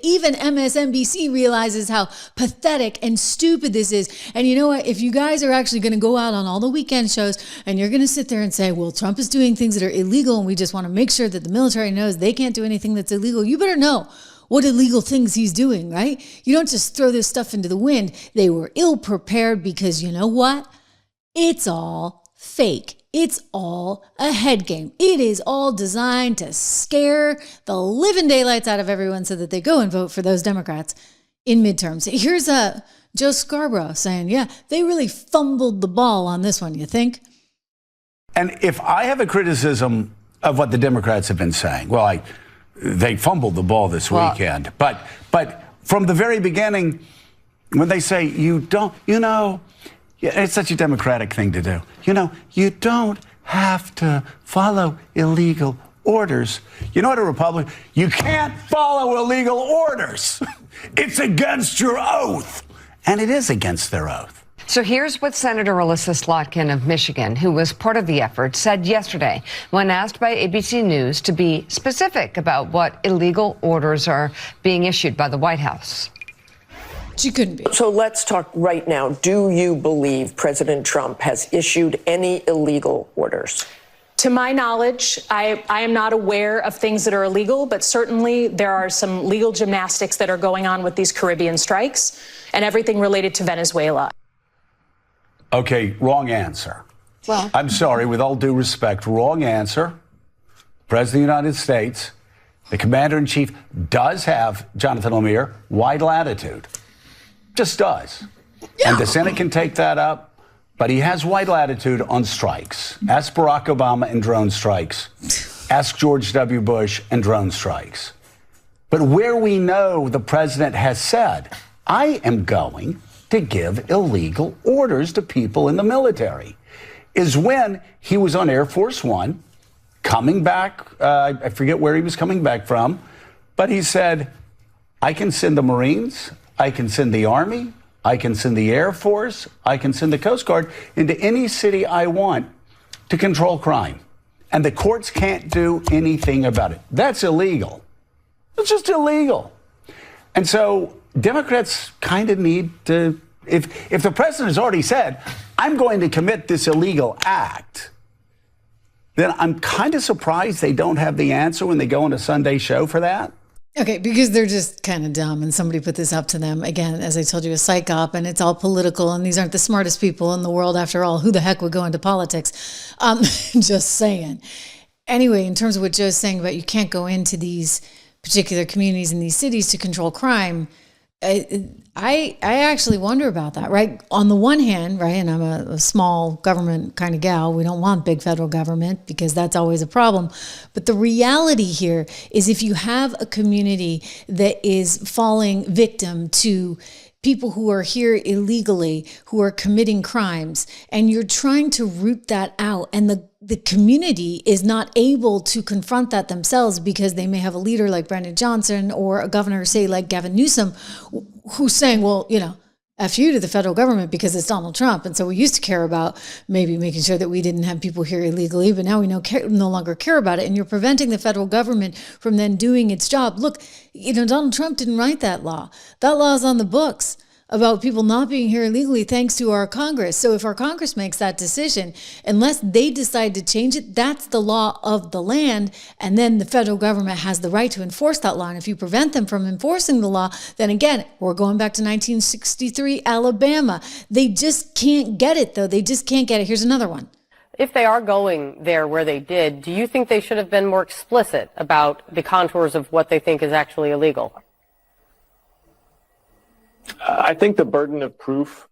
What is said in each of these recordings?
Even MSNBC realizes how pathetic and stupid this is. And you know what? If you guys are actually going to go out on all the weekend shows and you're going to sit there and say, well, Trump is doing things that are illegal and we just want to make sure that the military knows they can't do anything that's illegal, you better know what illegal things he's doing, right? You don't just throw this stuff into the wind. They were ill prepared because you know what? It's all fake. It's all a head game. It is all designed to scare the living daylights out of everyone so that they go and vote for those Democrats in midterms. Here's Joe Scarborough saying, yeah, they really fumbled the ball on this one, you think? And if I have a criticism of what the Democrats have been saying, well, they fumbled the ball this weekend. But from the very beginning, when they say, it's such a Democratic thing to do. You don't have to follow illegal orders. You know what, a Republican? You can't follow illegal orders. It's against your oath. And it is against their oath. So here's what Senator Alyssa Slotkin of Michigan, who was part of the effort, said yesterday when asked by ABC News to be specific about what illegal orders are being issued by the White House. She couldn't be. So let's talk right now. Do you believe President Trump has issued any illegal orders? To my knowledge, I am not aware of things that are illegal, but certainly there are some legal gymnastics that are going on with these Caribbean strikes and everything related to Venezuela. Okay, wrong answer. Well, I'm sorry, with all due respect, wrong answer. President of the United States, the commander-in-chief does have, Jonathan Lemire, wide latitude. Just does. Yeah. And the Senate can take that up, but he has wide latitude on strikes. Ask Barack Obama and drone strikes. Ask George W. Bush and drone strikes. But where we know the president has said, I am going to give illegal orders to people in the military, is when he was on Air Force One, coming back, I forget where he was coming back from, but he said, I can send the Marines, I can send the Army, I can send the Air Force, I can send the Coast Guard into any city I want to control crime. And the courts can't do anything about it. That's illegal. It's just illegal. And so Democrats kind of need to, if the president has already said, I'm going to commit this illegal act, then I'm kind of surprised they don't have the answer when they go on a Sunday show for that. Okay, because they're just kind of dumb and somebody put this up to them. Again, as I told you, a psych op, and it's all political, and these aren't the smartest people in the world after all. Who the heck would go into politics? Just saying. Anyway, in terms of what Joe's saying about you can't go into these particular communities in these cities to control crime, I actually wonder about that, right? On the one hand, right, and I'm a small government kind of gal, we don't want big federal government because that's always a problem. But the reality here is if you have a community that is falling victim to people who are here illegally, who are committing crimes, and you're trying to root that out, and the community is not able to confront that themselves because they may have a leader like Brandon Johnson or a governor, say, like Gavin Newsom, who's saying, well, F you to the federal government because it's Donald Trump. And so we used to care about maybe making sure that we didn't have people here illegally, but now we no longer care about it. And you're preventing the federal government from then doing its job. Look, Donald Trump didn't write that law. That law is on the books about people not being here illegally thanks to our Congress. So if our Congress makes that decision, unless they decide to change it, that's the law of the land. And then the federal government has the right to enforce that law. And if you prevent them from enforcing the law, then again, we're going back to 1963 Alabama. They just can't get it, though. They just can't get it. Here's another one. If they are going there where they did, do you think they should have been more explicit about the contours of what they think is actually illegal? I think the burden of proof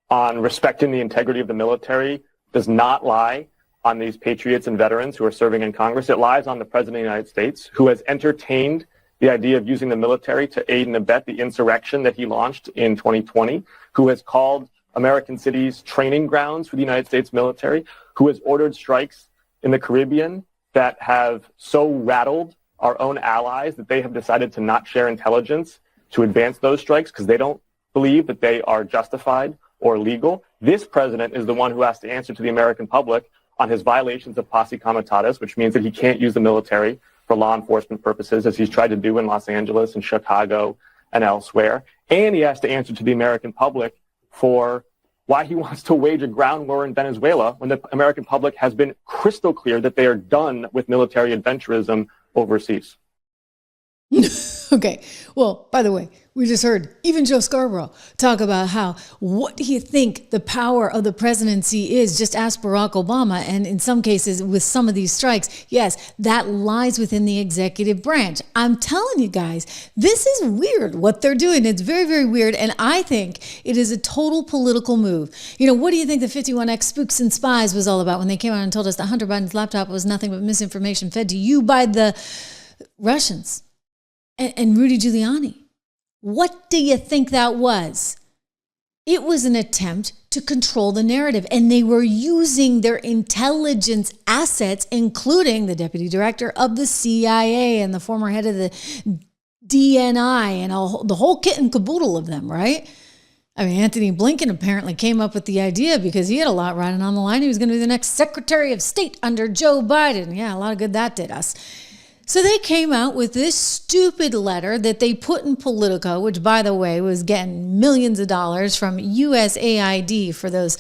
on respecting the integrity of the military does not lie on these patriots and veterans who are serving in Congress. It lies on the President of the United States, who has entertained the idea of using the military to aid and abet the insurrection that he launched in 2020, who has called American cities training grounds for the United States military, who has ordered strikes in the Caribbean that have so rattled our own allies that they have decided to not share intelligence to advance those strikes because they don't believe that they are justified or legal. This president is the one who has to answer to the American public on his violations of posse comitatus, which means that he can't use the military for law enforcement purposes, as he's tried to do in Los Angeles and Chicago and elsewhere. And he has to answer to the American public for why he wants to wage a ground war in Venezuela when the American public has been crystal clear that they are done with military adventurism overseas. Okay. Well, by the way, we just heard even Joe Scarborough talk about how, what do you think the power of the presidency is? Just ask Barack Obama. And in some cases, with some of these strikes, yes, that lies within the executive branch. I'm telling you guys, this is weird what they're doing. It's very, very weird. And I think it is a total political move. You know, what do you think the 51X spooks and spies was all about when they came out and told us that Hunter Biden's laptop was nothing but misinformation fed to you by the Russians and Rudy Giuliani? What do you think that was? It was an attempt to control the narrative, and they were using their intelligence assets, including the deputy director of the CIA and the former head of the DNI and the whole kit and caboodle of them, right? I mean, Anthony Blinken apparently came up with the idea because he had a lot riding on the line. He was going to be the next Secretary of State under Joe Biden. Yeah, a lot of good that did us. So they came out with this stupid letter that they put in Politico, which, by the way, was getting millions of dollars from USAID for those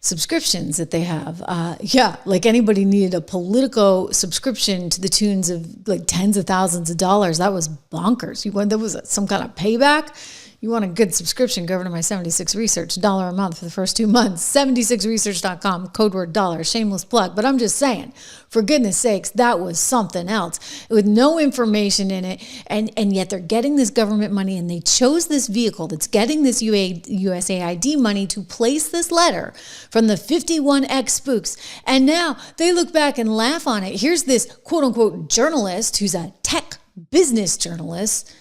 subscriptions that they have. Yeah, like anybody needed a Politico subscription to the tunes of like tens of thousands of dollars. That was bonkers. There was some kind of payback. You want a good subscription, go over to my 76 Research, $1 a month for the first 2 months. 76research.com, code word $. Shameless plug. But I'm just saying, for goodness sakes, that was something else with no information in it. And yet they're getting this government money, and they chose this vehicle that's getting this USAID money to place this letter from the 51X spooks. And now they look back and laugh on it. Here's this quote unquote journalist who's a tech business journalist.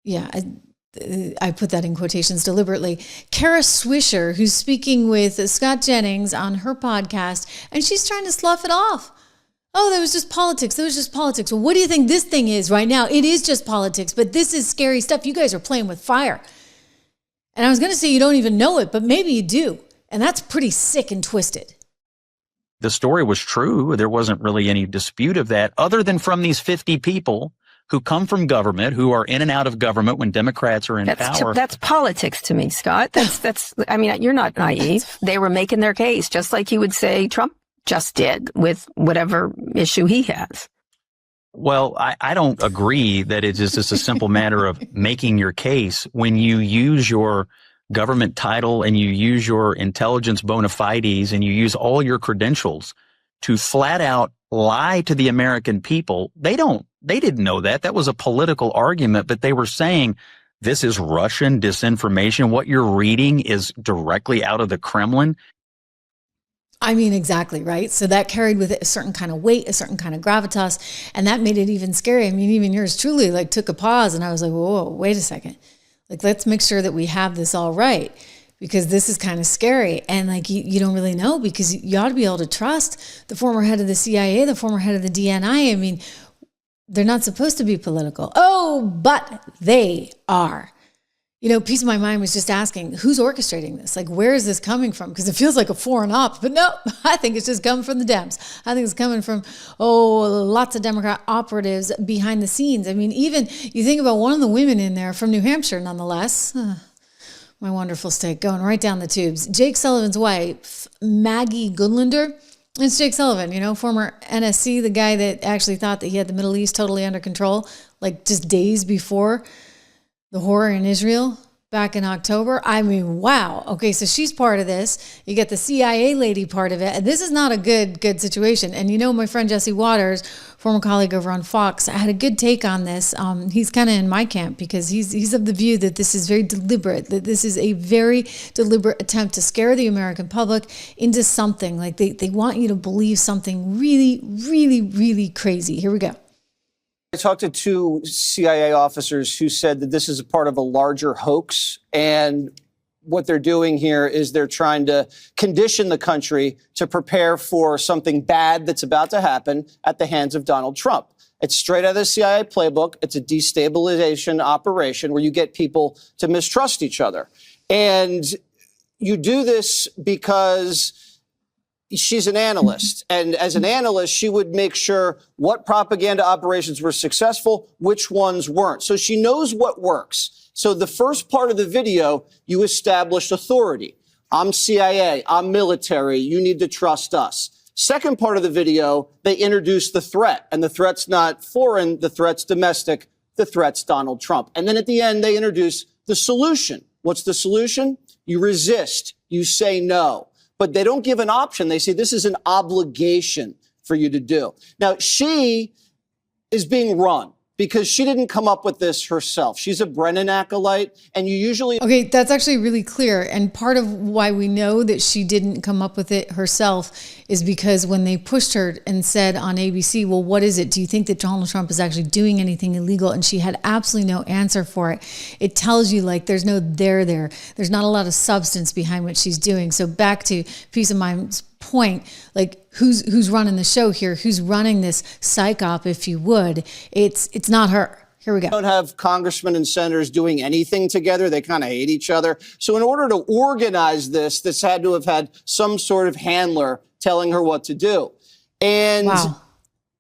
Yeah, I put that in quotations deliberately. Kara Swisher, who's speaking with Scott Jennings on her podcast, and she's trying to slough it off. Oh, that was just politics. That was just politics. Well, what do you think this thing is right now? It is just politics, but this is scary stuff. You guys are playing with fire. And I was going to say you don't even know it, but maybe you do. And that's pretty sick and twisted. The story was true. There wasn't really any dispute of that, other than from these 50 people who come from government, who are in and out of government when Democrats are in power. That's politics to me, Scott. That's. I mean, you're not naive. They were making their case, just like you would say Trump just did with whatever issue he has. Well, I don't agree that it's just a simple matter of making your case. When you use your government title and you use your intelligence bona fides and you use all your credentials to flat out lie to the American people, they didn't know that. That was a political argument, but they were saying this is Russian disinformation. What you're reading is directly out of the Kremlin. I mean, exactly, right? So that carried with it a certain kind of weight, a certain kind of gravitas, and that made it even scary. I mean, even yours truly like took a pause, and I was like, whoa, wait a second. Like, let's make sure that we have this all right, because this is kind of scary. And like, you don't really know, because you ought to be able to trust the former head of the CIA, the former head of the DNI. I mean, they're not supposed to be political. Oh, but they are. You know, piece of my mind was just asking, who's orchestrating this? Like, where is this coming from? Because it feels like a foreign op, but no, I think it's just coming from the Dems. I think it's coming from, lots of Democrat operatives behind the scenes. I mean, even you think about one of the women in there from New Hampshire, nonetheless, my wonderful state, going right down the tubes. Jake Sullivan's wife, Maggie Goodlander. It's Jake Sullivan, you know, former NSC, the guy that actually thought that he had the Middle East totally under control, like just days before the horror in Israel back in October. I mean, wow. Okay, so she's part of this. You get the CIA lady part of it. This is not a good situation. And you know, my friend Jesse Waters, former colleague over on Fox, had a good take on this. He's kind of in my camp, because he's of the view that this is very deliberate, that this is a very deliberate attempt to scare the American public into something. Like they want you to believe something really, really, really crazy. Here we go. I talked to 2 CIA officers who said that this is a part of a larger hoax, and what they're doing here is they're trying to condition the country to prepare for something bad that's about to happen at the hands of Donald Trump. It's straight out of the CIA playbook. It's a destabilization operation where you get people to mistrust each other. And you do this because she's an analyst. And as an analyst, she would make sure what propaganda operations were successful, which ones weren't. So she knows what works. So the first part of the video, you established authority. I'm CIA, I'm military, you need to trust us. Second part of the video, they introduced the threat. And the threat's not foreign, the threat's domestic, the threat's Donald Trump. And then at the end, they introduce the solution. What's the solution? You resist, you say no. But they don't give an option. They say this is an obligation for you to do. Now, she is being run because she didn't come up with this herself. She's a Brennan acolyte, and you usually... Okay, that's actually really clear. And part of why we know that she didn't come up with it herself is because when they pushed her and said on ABC, well, what is it? Do you think that Donald Trump is actually doing anything illegal? And she had absolutely no answer for it. It tells you like there's no there. There's not a lot of substance behind what she's doing. So back to Peace of Mind's point, like who's running the show here? Who's running this psych op, if you would? It's not her. Here we go. Don't have congressmen and senators doing anything together. They kind of hate each other. So in order to organize this had to have had some sort of handler telling her what to do. And wow.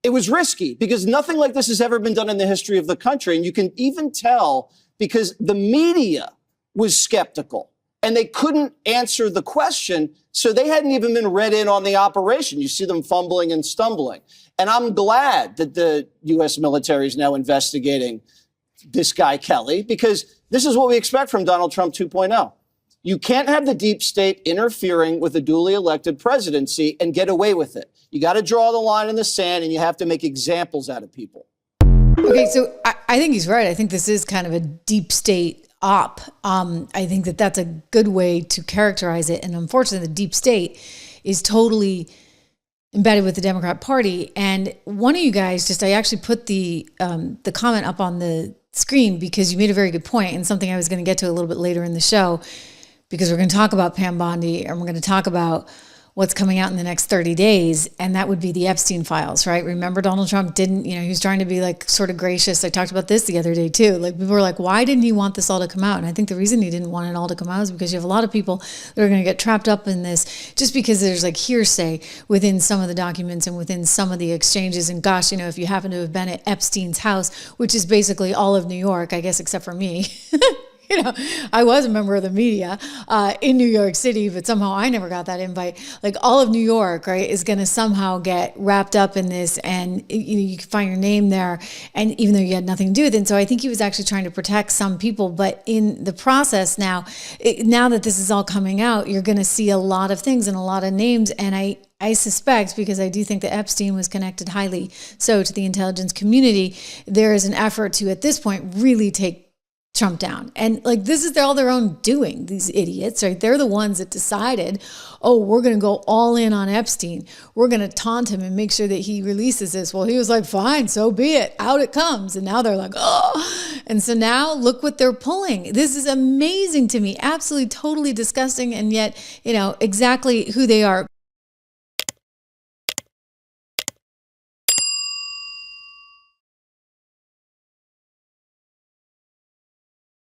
It was risky because nothing like this has ever been done in the history of the country. And you can even tell because the media was skeptical and they couldn't answer the question. So they hadn't even been read in on the operation. You see them fumbling and stumbling. And I'm glad that the U.S. military is now investigating this guy, Kelly, because this is what we expect from Donald Trump 2.0. You can't have the deep state interfering with a duly elected presidency and get away with it. You got to draw the line in the sand and you have to make examples out of people. Okay, so I think he's right. I think this is kind of a deep state op. I think that that's a good way to characterize it. And unfortunately, the deep state is totally embedded with the Democrat Party. And one of you guys I actually put the comment up on the screen because you made a very good point and something I was going to get to a little bit later in the show, because we're going to talk about Pam Bondi and we're going to talk about what's coming out in the next 30 days. And that would be the Epstein files, right? Remember, Donald Trump didn't, he was trying to be like sort of gracious. I talked about this the other day too. Like people were like, why didn't he want this all to come out? And I think the reason he didn't want it all to come out is because you have a lot of people that are going to get trapped up in this just because there's like hearsay within some of the documents and within some of the exchanges. And gosh, if you happen to have been at Epstein's house, which is basically all of New York, I guess, except for me. I was a member of the media in New York City, but somehow I never got that invite. Like all of New York, right, is going to somehow get wrapped up in this, and you can find your name there, and even though you had nothing to do with it. And so I think he was actually trying to protect some people, but in the process now that this is all coming out, you're going to see a lot of things and a lot of names, and I suspect, because I do think that Epstein was connected highly so to the intelligence community, there is an effort to, at this point, really take Trump down. And like, this is all their own doing, these idiots, right? They're the ones that decided, oh, we're going to go all in on Epstein. We're going to taunt him and make sure that he releases this. Well, he was like, fine, so be it. Out it comes. And now they're like, oh. And so now look what they're pulling. This is amazing to me. Absolutely, totally disgusting. And yet, exactly who they are.